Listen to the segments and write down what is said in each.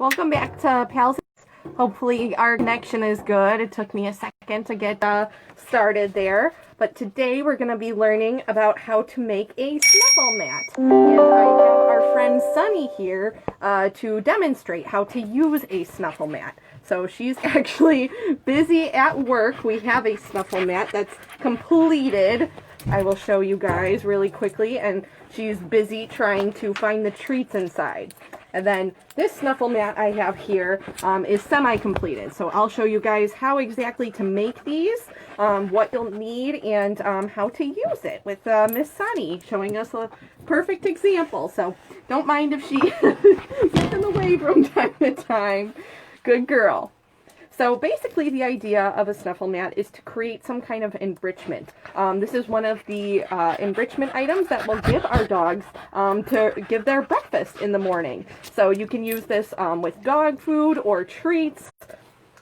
Welcome back to Pals. Hopefully our connection is good. It took me a second to get started there. But today we're going to be learning about how to make a snuffle mat. And I have our friend Sunny here to demonstrate how to use a snuffle mat. So she's actually busy at work. We have a snuffle mat that's completed. I will show you guys really quickly. And she's busy trying to find the treats inside. And then this snuffle mat I have here is semi-completed. So I'll show you guys how exactly to make these, what you'll need, and how to use it with Miss Sunny showing us a perfect example. So don't mind if she gets in the way from time to time. Good girl. So basically the idea of a snuffle mat is to create some kind of enrichment. This is one of the enrichment items that we'll give our dogs to give their breakfast in the morning. So you can use this with dog food or treats.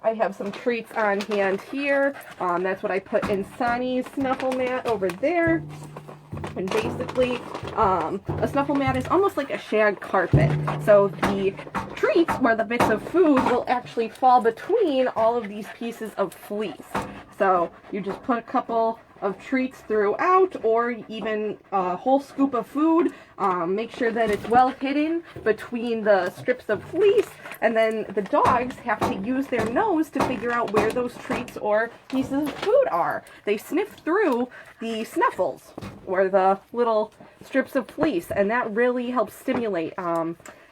I have some treats on hand here. That's what I put in Sunny's snuffle mat over there. And basically, a snuffle mat is almost like a shag carpet. So the treats, or the bits of food, will actually fall between all of these pieces of fleece. So you just put a couple of treats throughout, or even a whole scoop of food. Make sure that it's well hidden between the strips of fleece, and then the dogs have to use their nose to figure out where those treats or pieces of food are. They sniff through the snuffles, or the little strips of fleece, and that really helps stimulate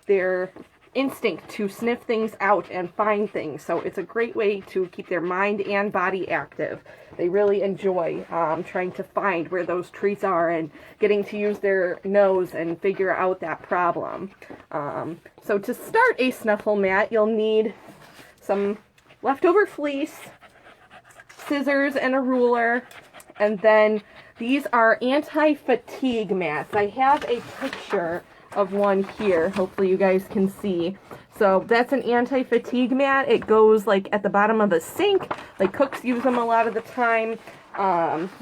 their instinct to sniff things out and find things. So it's a great way to keep their mind and body active. They really enjoy trying to find where those treats are and getting to use their nose and figure out that problem. So to start a snuffle mat, you'll need some leftover fleece, scissors, and a ruler. And then these are anti-fatigue mats. I have a picture of one here. Hopefully you guys can see. So that's an anti-fatigue mat. It goes like at the bottom of a sink. Like cooks use them a lot of the time.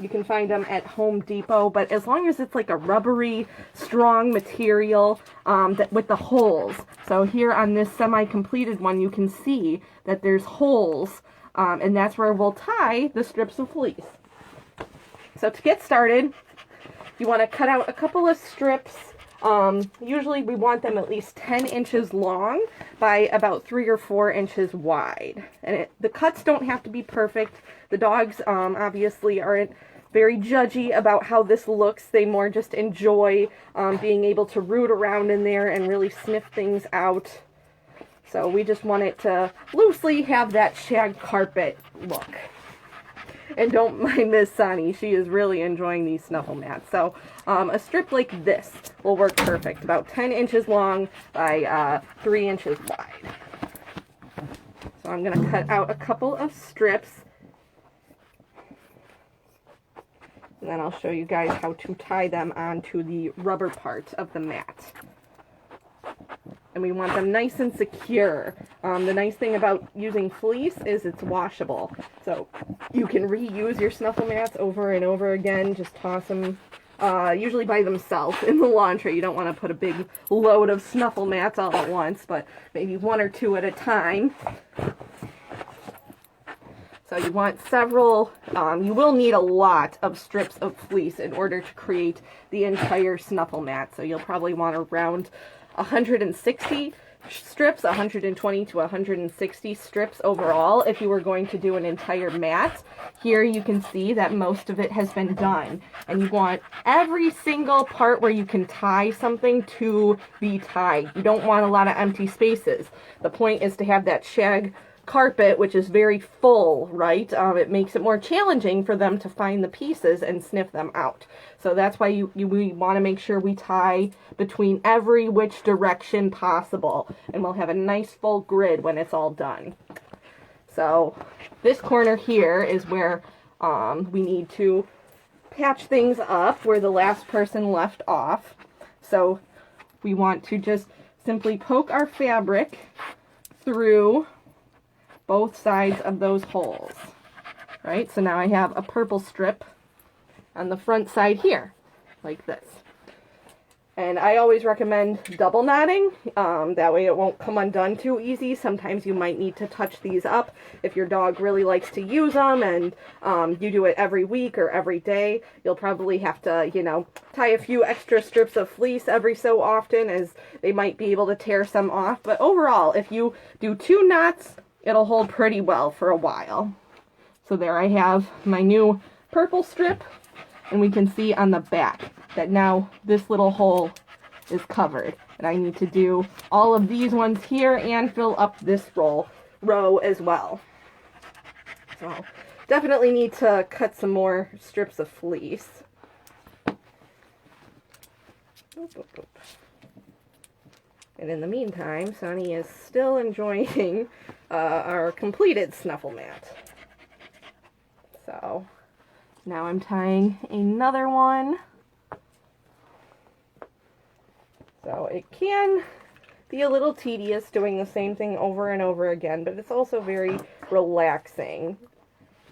You can find them at Home Depot, but as long as it's like a rubbery, strong material with the holes. So here on this semi-completed one, you can see that there's holes, and that's where we'll tie the strips of fleece. So to get started, you want to cut out a couple of strips. Usually we want them at least 10 inches long by about 3 or 4 inches wide. And the cuts don't have to be perfect. The dogs obviously aren't very judgy about how this looks. They more just enjoy being able to root around in there and really sniff things out. So we just want it to loosely have that shag carpet look. And don't mind Miss Sunny, she is really enjoying these snuffle mats. So a strip like this will work perfect, about 10 inches long by 3 inches wide. So I'm going to cut out a couple of strips, and then I'll show you guys how to tie them onto the rubber part of the mat. And we want them nice and secure. The nice thing about using fleece is it's washable. So you can reuse your snuffle mats over and over again. Just toss them, usually by themselves, in the laundry. You don't want to put a big load of snuffle mats all at once, but maybe 1 or 2 at a time. So you want several, you will need a lot of strips of fleece in order to create the entire snuffle mat. So you'll probably want around 160 strips, 120 to 160 strips overall if you were going to do an entire mat. Here you can see that most of it has been done, and you want every single part where you can tie something to be tied. You don't want a lot of empty spaces. The point is to have that shag carpet, which is very full, right? It makes it more challenging for them to find the pieces and sniff them out. So that's why we want to make sure we tie between every which direction possible, and we'll have a nice full grid when it's all done. So this corner here is where we need to patch things up where the last person left off. So we want to just simply poke our fabric through both sides of those holes. Right, so now I have a purple strip on the front side here, like this. And I always recommend double knotting, that way it won't come undone too easy. Sometimes you might need to touch these up if your dog really likes to use them and you do it every week or every day. You'll probably have to, you know, tie a few extra strips of fleece every so often, as they might be able to tear some off. But overall, if you do 2 knots, it'll hold pretty well for a while. So there I have my new purple strip, and we can see on the back that now this little hole is covered. And I need to do all of these ones here and fill up this row as well. So definitely need to cut some more strips of fleece. And in the meantime, Sunny is still enjoying our completed Snuffle Mat. So now I'm tying another one. So it can be a little tedious doing the same thing over and over again, but it's also very relaxing.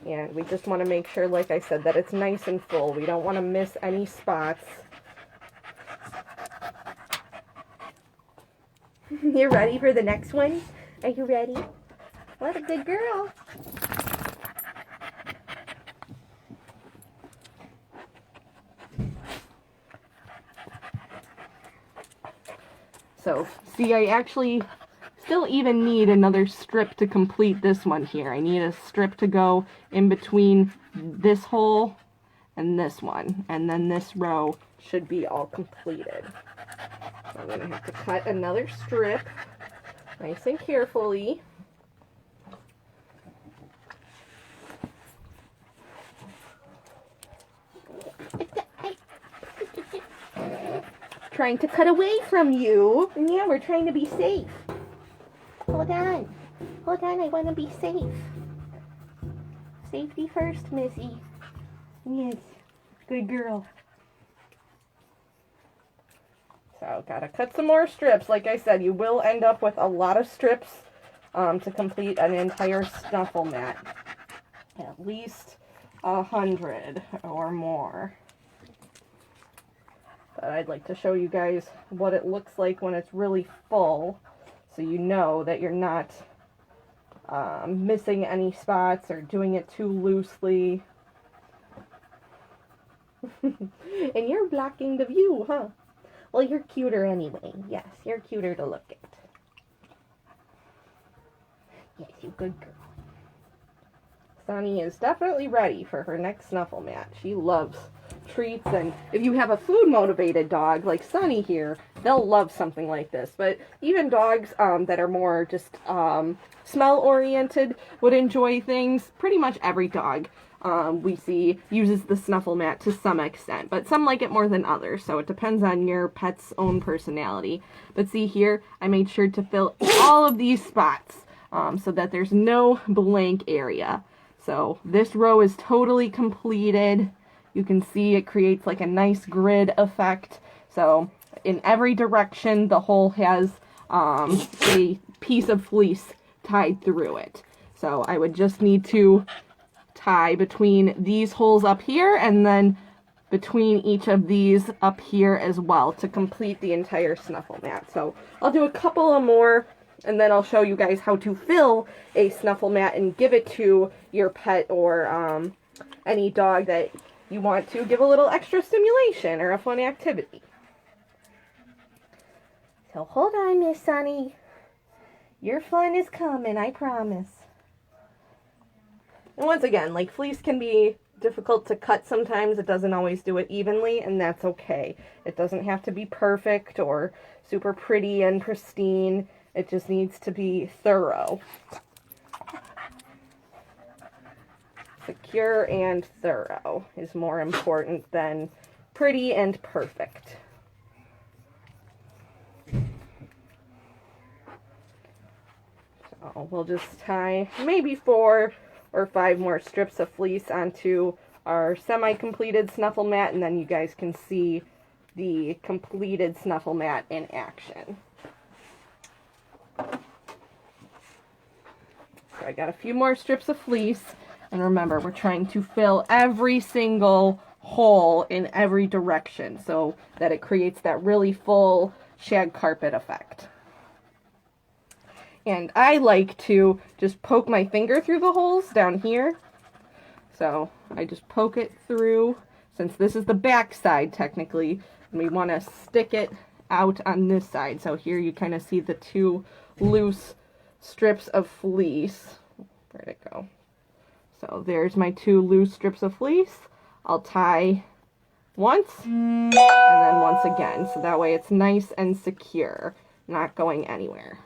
And we just want to make sure, like I said, that it's nice and full. We don't want to miss any spots. You're ready for the next one? Are you ready? What a good girl. So, see, I actually still even need another strip to complete this one here. I need a strip to go in between this hole and this one. And then this row should be all completed. So I'm going to have to cut another strip nice and carefully. Trying to cut away from you. And yeah, we're trying to be safe. Hold on. Hold on, I want to be safe. Safety first, Missy. Yes, good girl. So, gotta cut some more strips. Like I said, you will end up with a lot of strips to complete an entire Snuffle Mat. At least 100 or more. But I'd like to show you guys what it looks like when it's really full, so you know that you're not missing any spots or doing it too loosely. And you're blocking the view, huh? Well, you're cuter anyway. Yes, you're cuter to look at. Yes, you good girl. Sunny is definitely ready for her next Snuffle Mat. She loves treats, and if you have a food-motivated dog like Sunny here, they'll love something like this. But even dogs that are more just smell-oriented would enjoy things. Pretty much every dog we see uses the Snuffle Mat to some extent, but some like it more than others, so it depends on your pet's own personality. But see here, I made sure to fill all of these spots so that there's no blank area. So this row is totally completed. You can see it creates like a nice grid effect. So in every direction, the hole has a piece of fleece tied through it. So I would just need to tie between these holes up here and then between each of these up here as well to complete the entire Snuffle Mat. So I'll do a couple of more, and then I'll show you guys how to fill a Snuffle Mat and give it to your pet or any dog that you want to give a little extra stimulation or a fun activity. So hold on, Miss Sunny. Your fun is coming, I promise. And once again, like, fleece can be difficult to cut sometimes. It doesn't always do it evenly, and that's okay. It doesn't have to be perfect or super pretty and pristine. It just needs to be thorough. Secure and thorough is more important than pretty and perfect. So we'll just tie maybe 4 or 5 more strips of fleece onto our semi-completed Snuffle Mat, and then you guys can see the completed Snuffle Mat in action. So I got a few more strips of fleece. And remember, we're trying to fill every single hole in every direction so that it creates that really full shag carpet effect. And I like to just poke my finger through the holes down here. So I just poke it through, since this is the back side technically, and we want to stick it out on this side. So here you kind of see the two loose strips of fleece. Where'd it go? So there's my two loose strips of fleece. I'll tie once and then once again, so that way it's nice and secure, not going anywhere.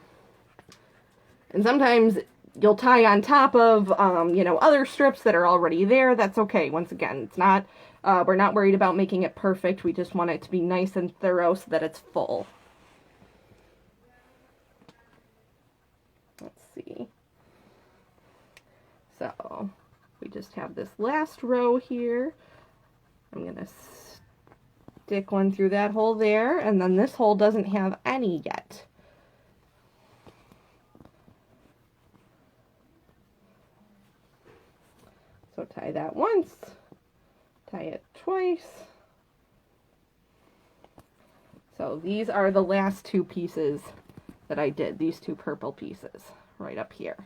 And sometimes you'll tie on top of, you know, other strips that are already there. That's okay. Once again, it's not, we're not worried about making it perfect. We just want it to be nice and thorough so that it's full. Let's see. So we just have this last row here. I'm going to stick one through that hole there, and then this hole doesn't have any yet. So tie that once, tie it twice. So these are the last two pieces that I did, these two purple pieces right up here.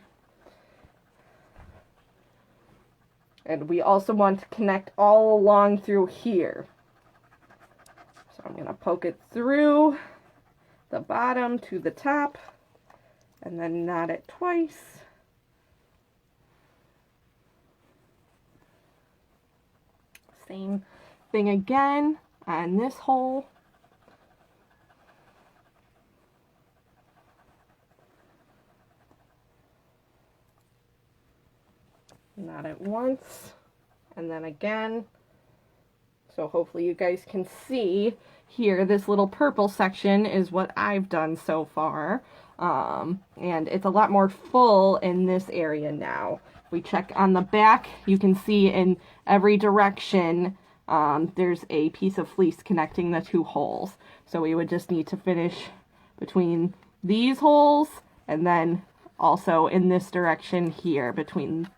And we also want to connect all along through here. So I'm going to poke it through the bottom to the top and then knot it twice. Same thing again on this hole. Knot it once and then again. So hopefully you guys can see here, this little purple section is what I've done so far. And it's a lot more full in this area now. If we check on the back, you can see in every direction there's a piece of fleece connecting the two holes. So we would just need to finish between these holes and then also in this direction here between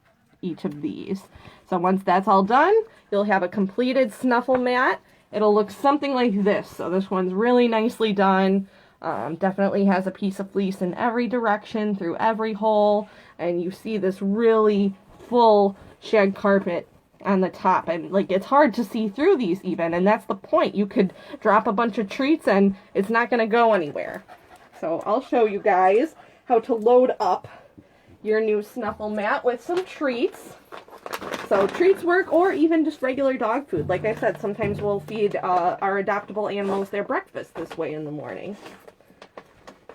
each of these. So once that's all done, you'll have a completed Snuffle Mat. It'll look something like this. So this one's really nicely done. Definitely has a piece of fleece in every direction through every hole, and you see this really full shag carpet on the top, and like it's hard to see through these even, and that's the point. You could drop a bunch of treats and it's not going to go anywhere. So I'll show you guys how to load up your new Snuffle Mat with some treats. So treats work, or even just regular dog food. Like I said, sometimes we'll feed our adoptable animals their breakfast this way in the morning.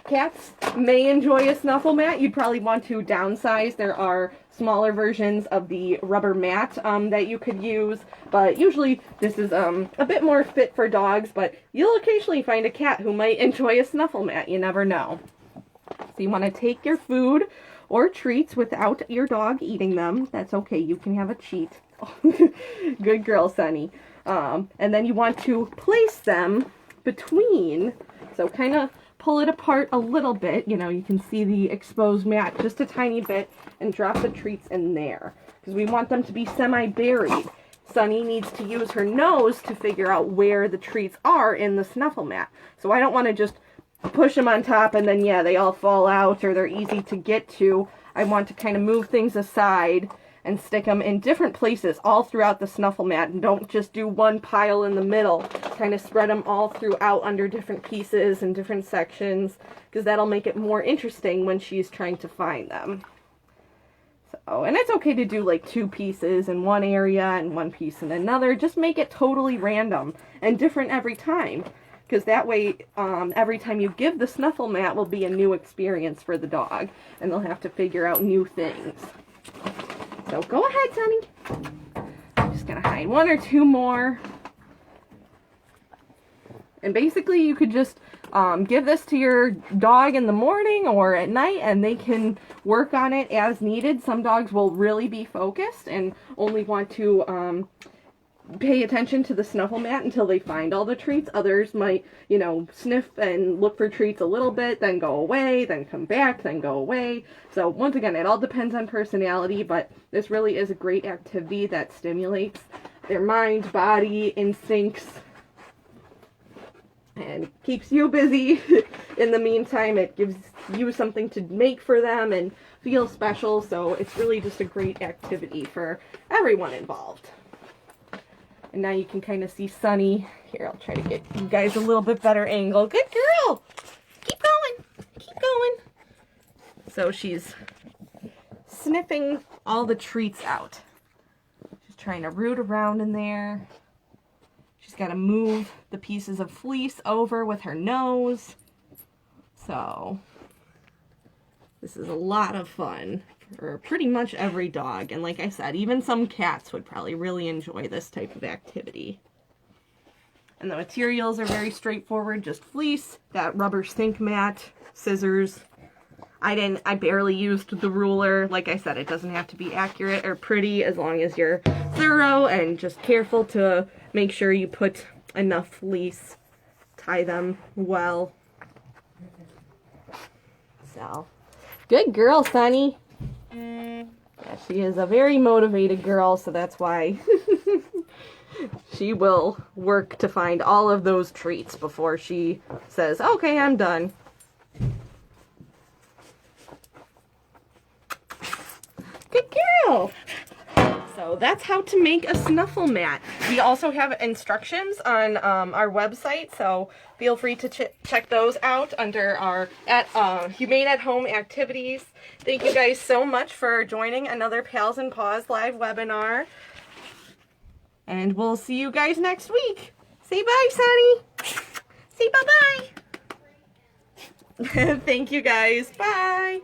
Cats may enjoy a Snuffle Mat. You'd probably want to downsize. There are smaller versions of the rubber mat that you could use, but usually this is a bit more fit for dogs, but you'll occasionally find a cat who might enjoy a Snuffle Mat. You never know. So you want to take your food or treats without your dog eating them. That's okay. You can have a cheat. Good girl, Sunny. And then you want to place them between, so kind of pull it apart a little bit. You know, you can see the exposed mat just a tiny bit, and drop the treats in there because we want them to be semi-buried. Sunny needs to use her nose to figure out where the treats are in the Snuffle Mat. So I don't want to just push them on top and then, yeah, they all fall out or they're easy to get to. I want to kind of move things aside and stick them in different places all throughout the Snuffle Mat, and don't just do one pile in the middle. Kind of spread them all throughout under different pieces and different sections, because that'll make it more interesting when she's trying to find them. So, and it's okay to do like 2 pieces in one area and 1 piece in another. Just make it totally random and different every time, because that way every time you give the Snuffle Mat will be a new experience for the dog, and they'll have to figure out new things. So go ahead, Sunny. I'm just going to hide 1 or 2 more. And basically you could just give this to your dog in the morning or at night, and they can work on it as needed. Some dogs will really be focused and only want to pay attention to the Snuffle Mat until they find all the treats. Others might, you know, sniff and look for treats a little bit, then go away, then come back, then go away. So once again, it all depends on personality, but this really is a great activity that stimulates their mind, body, instincts, and keeps you busy. In the meantime, it gives you something to make for them and feel special, so it's really just a great activity for everyone involved. And now you can kind of see Sunny. Here, I'll try to get you guys a little bit better angle. Good girl! Keep going! Keep going! So she's sniffing all the treats out. She's trying to root around in there. She's got to move the pieces of fleece over with her nose. So this is a lot of fun for pretty much every dog. And like I said, even some cats would probably really enjoy this type of activity. And the materials are very straightforward, just fleece, that rubber sink mat, scissors. I barely used the ruler. Like I said, it doesn't have to be accurate or pretty as long as you're thorough and just careful to make sure you put enough fleece, tie them well. So, good girl, Sunny. Yeah, she is a very motivated girl, so that's why she will work to find all of those treats before she says, okay, I'm done. Good girl. So that's how to make a snuffle mat. We also have instructions on our website, so feel free to check those out under our Humane at Home activities. Thank you guys so much for joining another Pals and Paws live webinar. And we'll see you guys next week. Say bye, Sunny. Say bye-bye. Thank you guys. Bye.